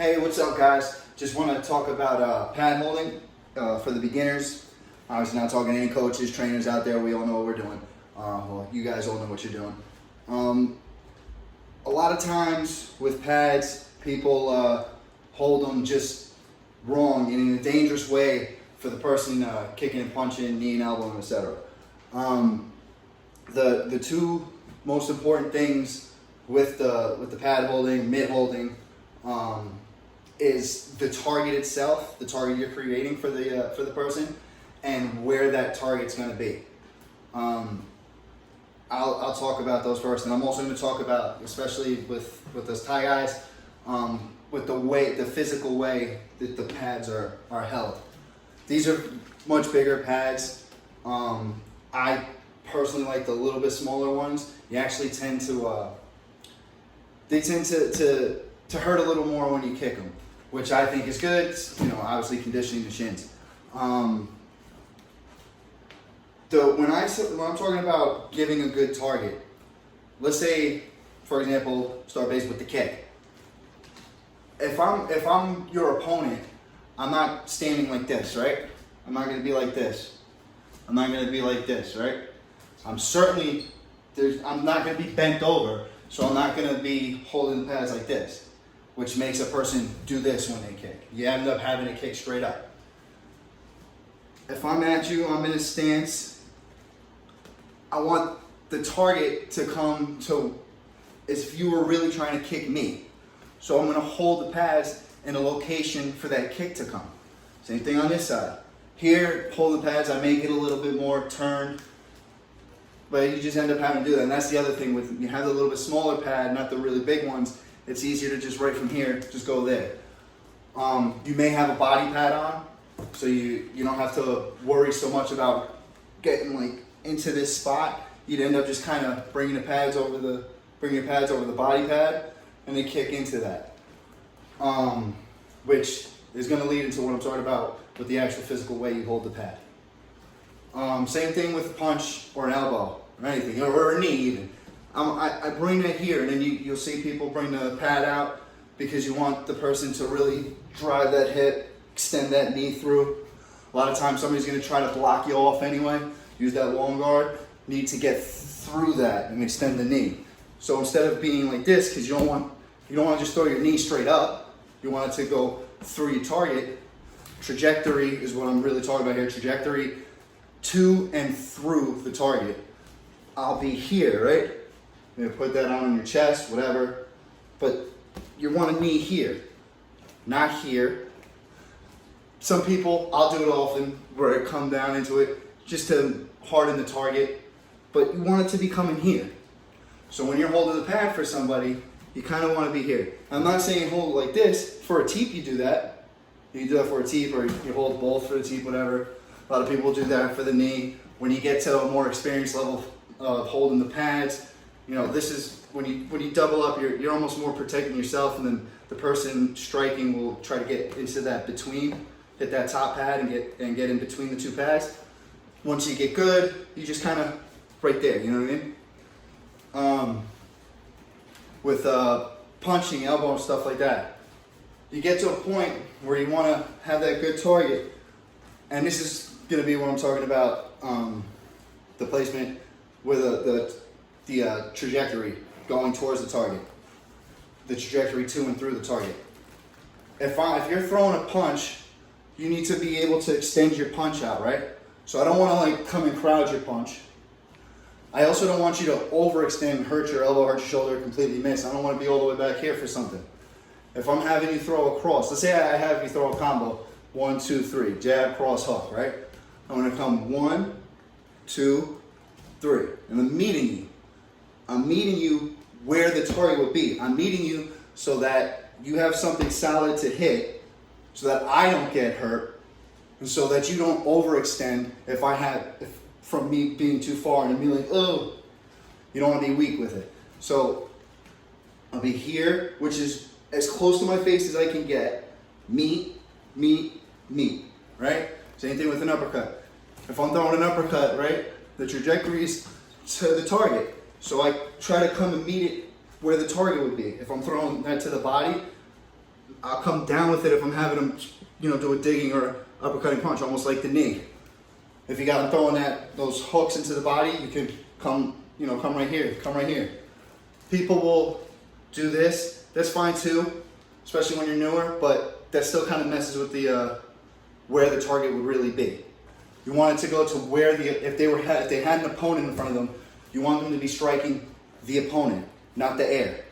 Hey, what's up, guys? Just want to talk about pad holding for the beginners. Obviously, not talking to any coaches, trainers out there. We all know what we're doing. Well, you guys all know what you're doing. A lot of times with pads, people hold them just wrong and in a dangerous way for the person kicking and punching, knee and elbow, etc. The two most important things with the pad holding, mid holding, is the target itself, the target you're creating for the person, and where that target's going to be. I'll talk about those first, and I'm also going to talk about, especially with us Thai guys, with the physical way that the pads are held. These are much bigger pads. I personally like the little bit smaller ones. You actually tend to hurt a little more when you kick them, which I think is good. It's, obviously conditioning the shins. When I'm talking about giving a good target, let's say, for example, start base with the kick. If I'm your opponent, I'm not standing like this, right? I'm not going to be like this. I'm not going to be like this, right? I'm not going to be bent over, so I'm not going to be holding the pads like this, which makes a person do this when they kick. You end up having to kick straight up. If I'm at you, I'm in a stance, I want the target to come to as if you were really trying to kick me. So I'm going to hold the pads in a location for that kick to come. Same thing on this side. Here, hold the pads, I may get a little bit more turned, but you just end up having to do that. And that's the other thing, with you have the little bit smaller pad, not the really big ones, it's easier to just right from here, just go there. You may have a body pad on, so you don't have to worry so much about getting into this spot. You'd end up just kind of bringing your pads over the body pad, and then kick into that, which is going to lead into what I'm talking about with the actual physical way you hold the pad. Same thing with a punch or an elbow or anything, or a knee even. I bring that here, and then you'll see people bring the pad out because you want the person to really drive that hip, extend that knee through. A lot of times somebody's going to try to block you off anyway, use that long guard, need to get through that and extend the knee. So instead of being like this, because you don't want to just throw your knee straight up, you want it to go through your target. Trajectory is what I'm really talking about here. Trajectory to and through the target. I'll be here, right? You're gonna put that on your chest, whatever. But you want a knee here, not here. Some people, I'll do it often, where it come down into it, just to harden the target. But you want it to be coming here. So when you're holding the pad for somebody, you kind of want to be here. I'm not saying hold it like this. For a teep, you do that. You do that for a teep, or you hold both for a teep, whatever. A lot of people do that for the knee. When you get to a more experienced level of holding the pads, this is when you double up, you're almost more protecting yourself, and then the person striking will try to get into that between, hit that top pad and get in between the two pads. Once you get good, you just kind of right there, you know what I mean? With punching, elbow, and stuff like that, you get to a point where you want to have that good target, and this is going to be what I'm talking about, the placement with the trajectory going towards the target, the trajectory to and through the target. If you're throwing a punch, you need to be able to extend your punch out, right? So I don't want to come and crowd your punch. I also don't want you to overextend, hurt your elbow, hurt your shoulder, completely miss. I don't want to be all the way back here for something. If I'm having you throw a cross, let's say I have you throw a combo, 1, 2, 3, jab, cross, hook, right? I'm going to come 1, 2, 3, and I'm meeting you. I'm meeting you where the target would be. I'm meeting you so that you have something solid to hit, so that I don't get hurt, and so that you don't overextend from me being too far and me like, oh, you don't want to be weak with it. So I'll be here, which is as close to my face as I can get. Meet, right? Same thing with an uppercut. If I'm throwing an uppercut, right, the trajectory is to the target. So I try to come and meet it where the target would be. If I'm throwing that to the body, I'll come down with it if I'm having him, do a digging or uppercutting punch, almost like the knee. If you got him throwing those hooks into the body, you can come right here, come right here. People will do this. That's fine too, especially when you're newer, but that still kind of messes with the where the target would really be. You want it to go to where if they had an opponent in front of them, you want them to be striking the opponent, not the air.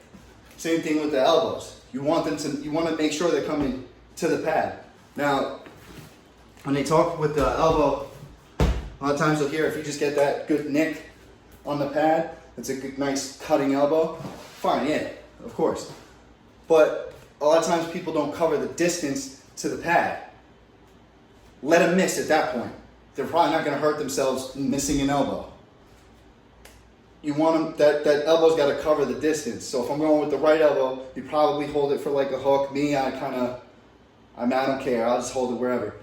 Same thing with the elbows. You want to make sure they're coming to the pad. Now, when they talk with the elbow, a lot of times you'll hear if you just get that good nick on the pad, it's a good, nice cutting elbow. Fine, yeah, of course. But a lot of times people don't cover the distance to the pad. Let them miss at that point. They're probably not going to hurt themselves missing an elbow. You want them, that elbow's got to cover the distance. So if I'm going with the right elbow, you probably hold it for like a hook. Me, I don't care. I'll just hold it wherever.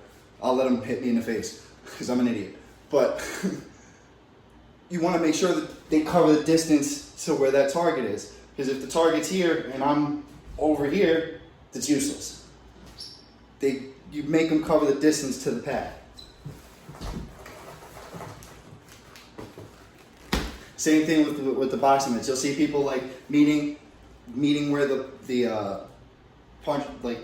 I'll let them hit me in the face because I'm an idiot. But you want to make sure that they cover the distance to where that target is. Because if the target's here and I'm over here, it's useless. You make them cover the distance to the pad. Same thing with the boxing mitts. You'll see people like meeting where the punch, like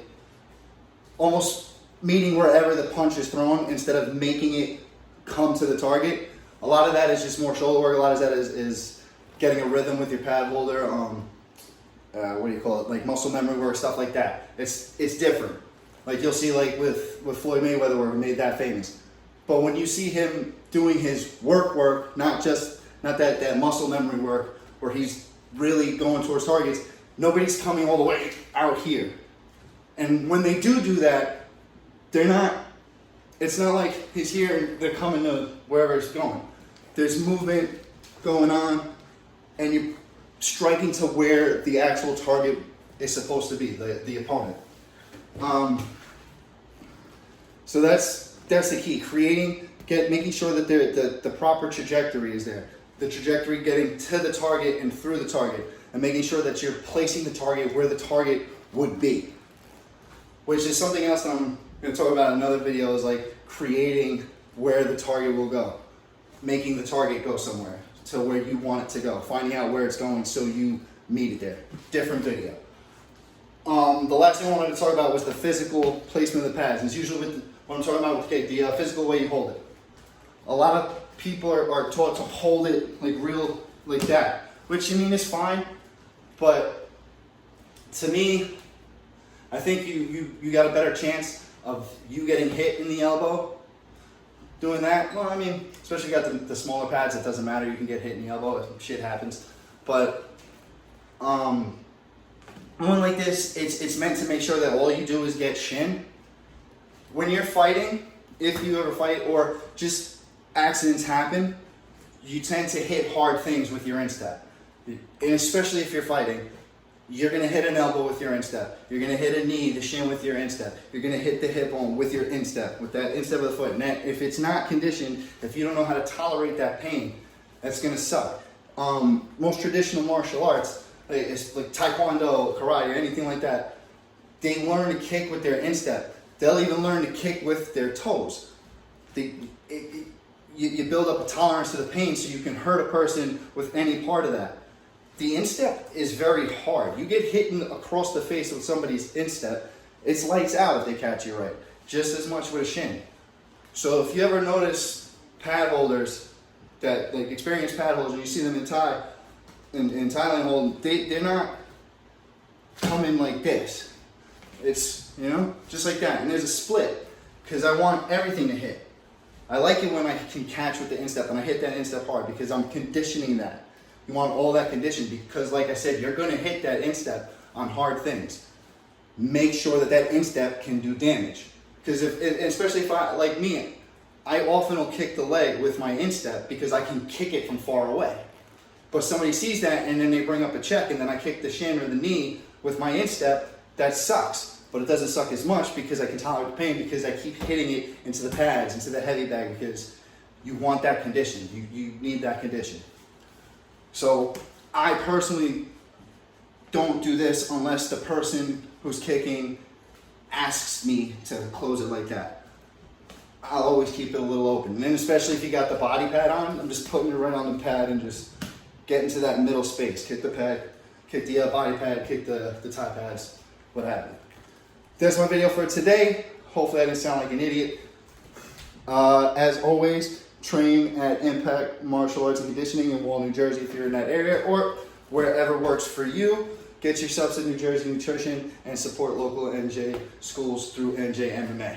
almost meeting wherever the punch is thrown instead of making it come to the target. A lot of that is just more shoulder work. A lot of that is getting a rhythm with your pad holder. What do you call it? Like muscle memory work, stuff like that. It's different. Like you'll see like with Floyd Mayweather where he made that famous. But when you see him doing his work, not that muscle memory work where he's really going towards targets, nobody's coming all the way out here. And when they do that, it's not like he's here and they're coming to wherever it's going. There's movement going on and you're striking to where the actual target is supposed to be, the opponent. So that's the key, making sure that the proper trajectory is there. The trajectory getting to the target and through the target, and making sure that you're placing the target where the target would be. Which is something else I'm going to talk about in another video, is like creating where the target will go. Making the target go somewhere to where you want it to go. Finding out where it's going so you meet it there. Different video. The last thing I wanted to talk about was the physical placement of the pads. It's usually what I'm talking about with the physical way you hold it. A lot of people are taught to hold it like that, which I mean is fine, but to me, I think you got a better chance of you getting hit in the elbow doing that. Well, I mean, especially if you got the smaller pads, it doesn't matter. You can get hit in the elbow. Shit happens. But one like this, it's meant to make sure that all you do is get shin. When you're fighting, if you ever fight or just accidents happen, you tend to hit hard things with your instep. And especially if you're fighting, you're going to hit an elbow with your instep. You're going to hit a knee, the shin with your instep. You're going to hit the hip bone with your instep, with that instep of the foot. And that, if it's not conditioned, if you don't know how to tolerate that pain, that's going to suck. Most traditional martial arts, it's like Taekwondo, karate, or anything like that, they learn to kick with their instep. They'll even learn to kick with their toes. You build up a tolerance to the pain so you can hurt a person with any part of that. The instep is very hard. You get hit across the face with somebody's instep, it's lights out if they catch you right. Just as much with a shin. So if you ever notice pad holders, that like experienced pad holders, and you see them in Thailand holding, they're not coming like this. It's, just like that. And there's a split, because I want everything to hit. I like it when I can catch with the instep and I hit that instep hard because I'm conditioning that. You want all that condition because, like I said, you're going to hit that instep on hard things. Make sure that instep can do damage. Because especially if like me, I often will kick the leg with my instep because I can kick it from far away. But somebody sees that and then they bring up a check and then I kick the shin or the knee with my instep, that sucks. But it doesn't suck as much because I can tolerate the pain because I keep hitting it into the pads, into the heavy bag, because you want that condition. You need that condition. So I personally don't do this unless the person who's kicking asks me to close it like that. I'll always keep it a little open. And then especially if you got the body pad on, I'm just putting it right on the pad and just get into that middle space. Kick the pad, kick the body pad, kick the tie pads, what have you. That's my video for today. Hopefully I didn't sound like an idiot. As always, train at Impact Martial Arts and Conditioning in Wall, New Jersey if you're in that area, or wherever works for you. Get yourself some New Jersey nutrition and support local NJ schools through NJ MMA.